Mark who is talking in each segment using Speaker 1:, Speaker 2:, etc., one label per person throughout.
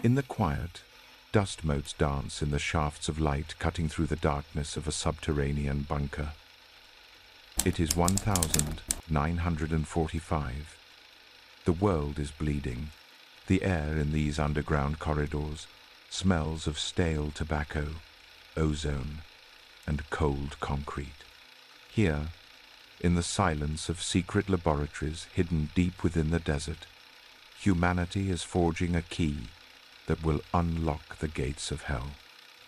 Speaker 1: In the quiet, dust motes dance in the shafts of light cutting through the darkness of a subterranean bunker. It is 1945. The world is bleeding. The air in these underground corridors smells of stale tobacco, ozone, and cold concrete. Here, in the silence of secret laboratories hidden deep within the desert, humanity is forging a key that will unlock the gates of hell.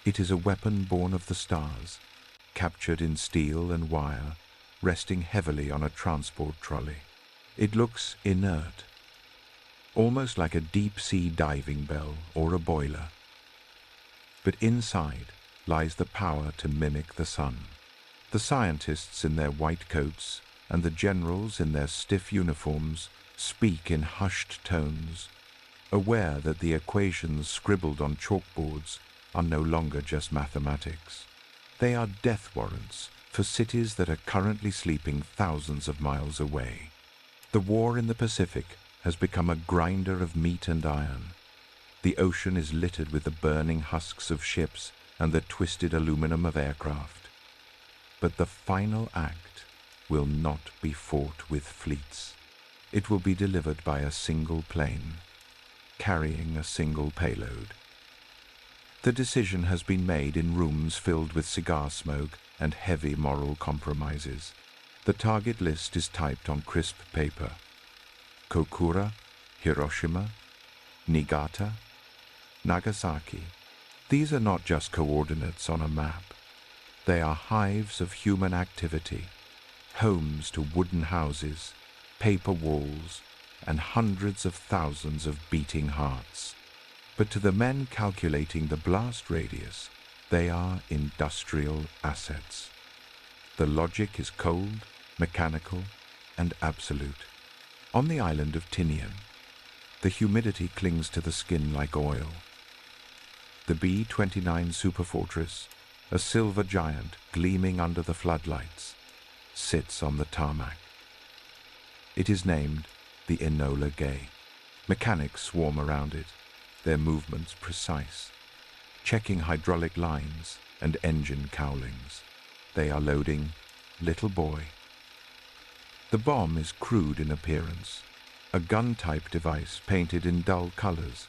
Speaker 1: It is a weapon born of the stars, captured in steel and wire, resting heavily on a transport trolley. It looks inert, almost like a deep-sea diving bell or a boiler. But inside lies the power to mimic the sun. The scientists in their white coats and the generals in their stiff uniforms speak in hushed tones, aware that the equations scribbled on chalkboards are no longer just mathematics. They are death warrants for cities that are currently sleeping thousands of miles away. The war in the Pacific has become a grinder of meat and iron. The ocean is littered with the burning husks of ships and the twisted aluminum of aircraft. But the final act will not be fought with fleets. It will be delivered by a single plane, carrying a single payload. The decision has been made in rooms filled with cigar smoke and heavy moral compromises. The target list is typed on crisp paper. Kokura, Hiroshima, Niigata, Nagasaki. These are not just coordinates on a map. They are hives of human activity, homes to wooden houses, paper walls, and hundreds of thousands of beating hearts. But to the men calculating the blast radius, they are industrial assets. The logic is cold, mechanical, and absolute. On the island of Tinian, the humidity clings to the skin like oil. The B-29 superfortress, a silver giant gleaming under the floodlights, sits on the tarmac. It is named the Enola Gay. Mechanics swarm around it, their movements precise, checking hydraulic lines and engine cowlings. They are loading Little Boy. The bomb is crude in appearance, a gun-type device painted in dull colors,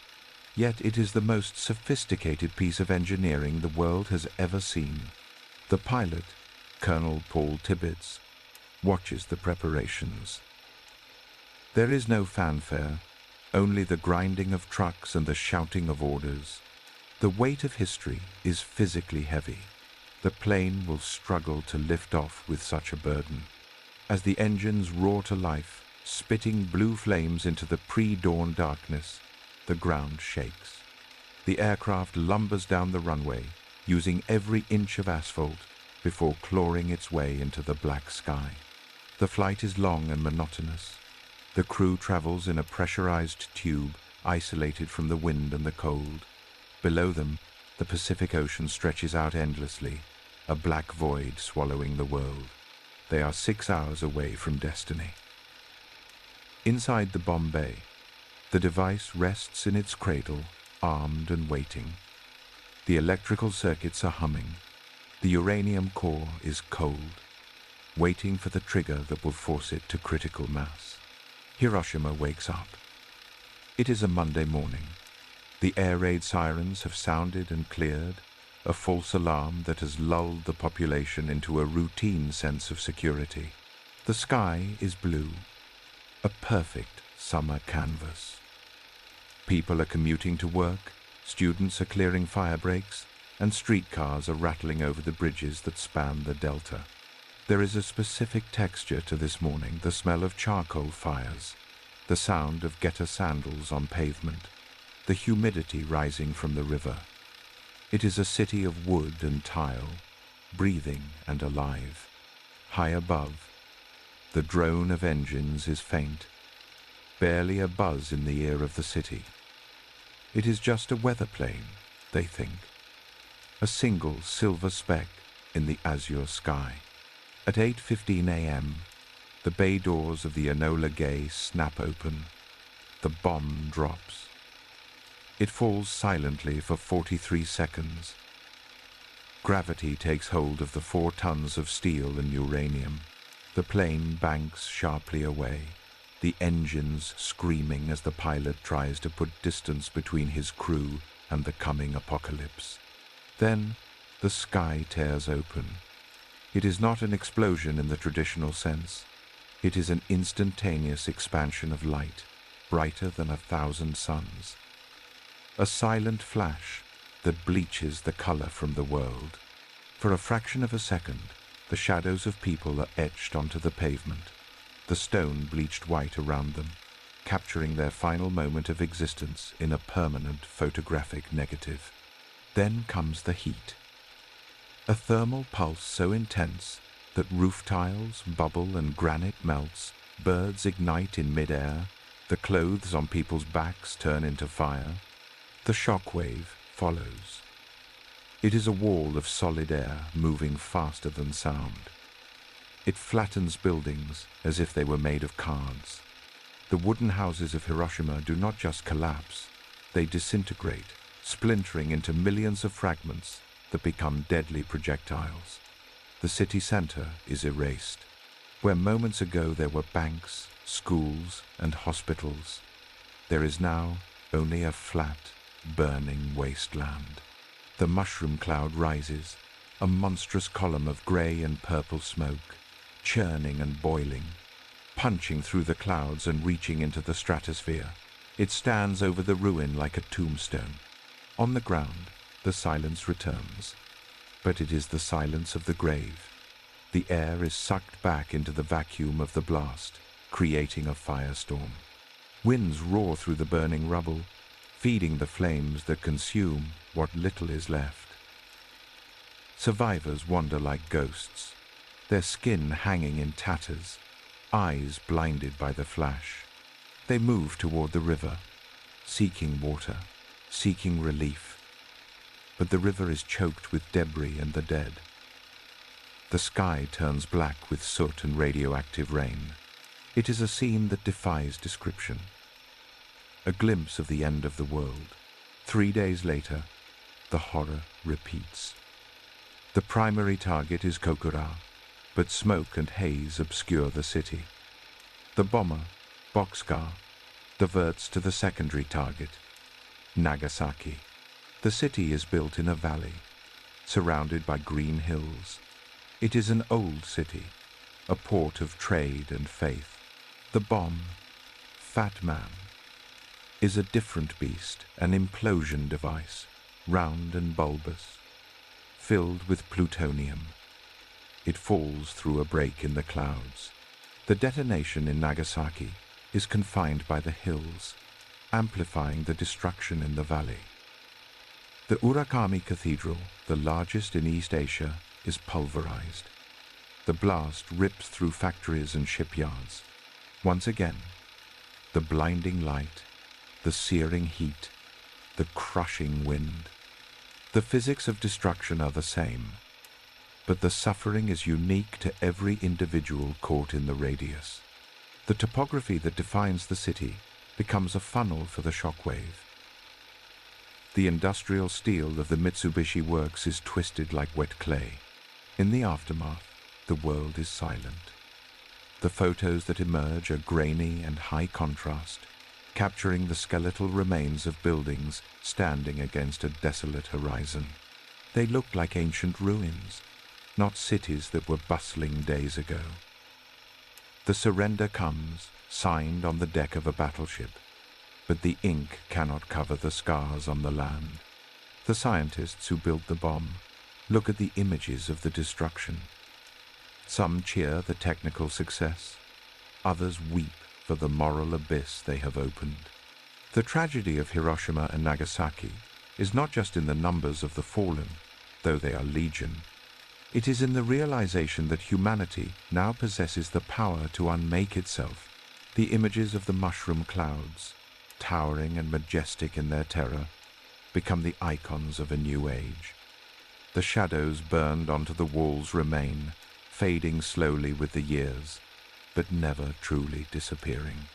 Speaker 1: yet it is the most sophisticated piece of engineering the world has ever seen. The pilot, Colonel Paul Tibbets, watches the preparations. There is no fanfare, only the grinding of trucks and the shouting of orders. The weight of history is physically heavy. The plane will struggle to lift off with such a burden. As the engines roar to life, spitting blue flames into the pre-dawn darkness, the ground shakes. The aircraft lumbers down the runway, using every inch of asphalt before clawing its way into the black sky. The flight is long and monotonous. The crew travels in a pressurized tube, isolated from the wind and the cold. Below them, the Pacific Ocean stretches out endlessly, a black void swallowing the world. They are 6 hours away from destiny. Inside the bomb bay, the device rests in its cradle, armed and waiting. The electrical circuits are humming. The uranium core is cold, waiting for the trigger that will force it to critical mass. Hiroshima wakes up. It is a Monday morning. The air raid sirens have sounded and cleared, a false alarm that has lulled the population into a routine sense of security. The sky is blue, a perfect summer canvas. People are commuting to work, students are clearing fire breaks, and streetcars are rattling over the bridges that span the delta. There is a specific texture to this morning, the smell of charcoal fires, the sound of getter sandals on pavement, the humidity rising from the river. It is a city of wood and tile, breathing and alive. High above, the drone of engines is faint, barely a buzz in the ear of the city. It is just a weather plane, they think, a single silver speck in the azure sky. At 8:15 a.m., the bay doors of the Enola Gay snap open. The bomb drops. It falls silently for 43 seconds. Gravity takes hold of the 4 tons of steel and uranium. The plane banks sharply away, the engines screaming as the pilot tries to put distance between his crew and the coming apocalypse. Then, the sky tears open. It is not an explosion in the traditional sense. It is an instantaneous expansion of light, brighter than 1,000 suns. A silent flash that bleaches the color from the world. For a fraction of a second, the shadows of people are etched onto the pavement, the stone bleached white around them, capturing their final moment of existence in a permanent photographic negative. Then comes the heat. A thermal pulse so intense that roof tiles bubble and granite melts, birds ignite in mid-air, the clothes on people's backs turn into fire. The shock wave follows. It is a wall of solid air moving faster than sound. It flattens buildings as if they were made of cards. The wooden houses of Hiroshima do not just collapse, they disintegrate, splintering into millions of fragments that become deadly projectiles. The city center is erased. Where moments ago there were banks, schools, and hospitals, there is now only a flat, burning wasteland. The mushroom cloud rises, a monstrous column of gray and purple smoke, churning and boiling, punching through the clouds and reaching into the stratosphere. It stands over the ruin like a tombstone. On the ground, the silence returns, but it is the silence of the grave. The air is sucked back into the vacuum of the blast, creating a firestorm. Winds roar through the burning rubble, feeding the flames that consume what little is left. Survivors wander like ghosts, their skin hanging in tatters, eyes blinded by the flash. They move toward the river, seeking water, seeking relief. But the river is choked with debris and the dead. The sky turns black with soot and radioactive rain. It is a scene that defies description. A glimpse of the end of the world. 3 days later, the horror repeats. The primary target is Kokura, but smoke and haze obscure the city. The bomber, Boxcar, diverts to the secondary target, Nagasaki. The city is built in a valley, surrounded by green hills. It is an old city, a port of trade and faith. The bomb, Fat Man, is a different beast, an implosion device, round and bulbous, filled with plutonium. It falls through a break in the clouds. The detonation in Nagasaki is confined by the hills, amplifying the destruction in the valley. The Urakami Cathedral, the largest in East Asia, is pulverized. The blast rips through factories and shipyards. Once again, the blinding light, the searing heat, the crushing wind. The physics of destruction are the same, but the suffering is unique to every individual caught in the radius. The topography that defines the city becomes a funnel for the shockwave. The industrial steel of the Mitsubishi works is twisted like wet clay. In the aftermath, the world is silent. The photos that emerge are grainy and high contrast, capturing the skeletal remains of buildings standing against a desolate horizon. They look like ancient ruins, not cities that were bustling days ago. The surrender comes, signed on the deck of a battleship, but the ink cannot cover the scars on the land. The scientists who built the bomb look at the images of the destruction. Some cheer the technical success, others weep for the moral abyss they have opened. The tragedy of Hiroshima and Nagasaki is not just in the numbers of the fallen, though they are legion. It is in the realization that humanity now possesses the power to unmake itself. The images of the mushroom clouds, towering and majestic in their terror, become the icons of a new age. The shadows burned onto the walls remain, fading slowly with the years, but never truly disappearing.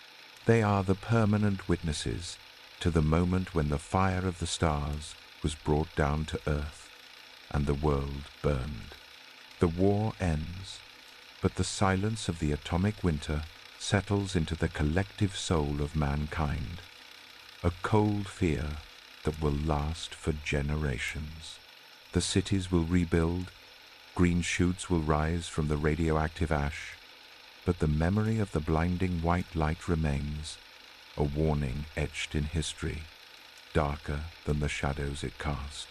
Speaker 1: They are the permanent witnesses to the moment when the fire of the stars was brought down to earth and the world burned. The war ends, but the silence of the atomic winter settles into the collective soul of mankind, a cold fear that will last for generations. The cities will rebuild, green shoots will rise from the radioactive ash, but the memory of the blinding white light remains, a warning etched in history, darker than the shadows it cast.